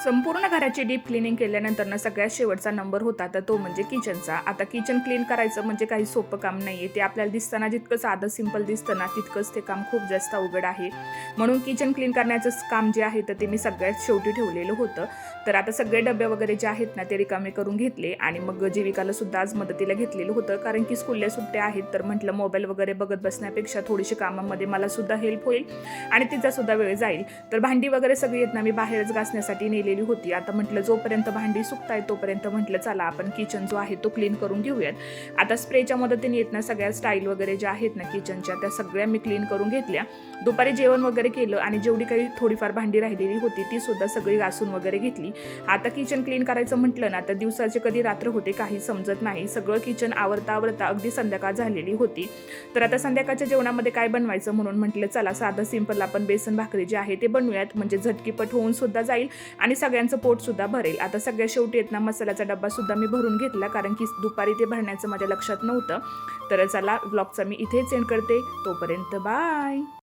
संपूर्ण घराची deep cleaning केल्यानंतर सगळ्यात शेवटचा नंबर होता तर तो म्हणजे किचनचा. आता किचन क्लीन करायचं म्हणजे काही सोपं काम नाही आहे. ते आपल्याला दिसताना जितकं साधं सिंपल दिसतं ना तितकंच ते काम खूप जास्त अवघड आहे. म्हणून किचन क्लीन करण्याचं काम जे आहे तर ते मी सगळ्यात शेवटी ठेवलेलं होतं. तर आता सगळे डबे वगैरे जे आहेत ना ते रिकामे करून घेतले आणि मग जीविकाला सुद्धा आज मदतीला घेतलेलं होतं, कारण की स्कूलला सुट्ट्या आहेत. तर म्हटलं मोबाईल वगैरे बघत बसण्यापेक्षा थोडीशी कामामध्ये मला सुद्धा हेल्प होईल आणि तिचा सुद्धा वेळ जाईल. तर भांडी वगैरे सगळी आहेत ना मी बाहेरच घासण्यासाठी नेलेली होती. आता म्हटलं जोपर्यंत भांडी सुकतायत तोपर्यंत म्हटलं चला आपण किचन जो आहे तो क्लीन करून घेऊयात. आता स्प्रेच्या मदतीने येत ना सगळ्या स्टाईल वगैरे ज्या आहेत ना किचनच्या त्या सगळ्या मी क्लीन करून घेतल्या. दुपारी जेवण वगैरे केलं आणि जेवढी काही थोडीफार भांडी राहिलेली होती ती सुद्धा सगळी घासून वगैरे घेतली. आता किचन क्लीन करायचं म्हटलं ना तर दिवसाचे कधी रात्र होते काही समजत नाही. सगळं किचन आवरता आवरता अगदी संध्याकाळ झालेली होती. तर आता संध्याकाळच्या जेवणामध्ये काय बनवायचं म्हणून म्हटलं चला साधं सिंपल आपण बेसन भाकरी जे आहे ते बनवूयात, म्हणजे झटकीपट होऊन सुद्धा जाईल आणि सगळ्यांचं पोट सुद्धा भरेल. आता सगळ्या शेवटी येत ना मसाल्याचा डब्बा सुद्धा मी भरून घेतला, कारण की दुपारी ते भरण्याचं माझ्या लक्षात नव्हतं. तर चला व्लॉगचा मी इथेच एंड करते. तोपर्यंत बाय.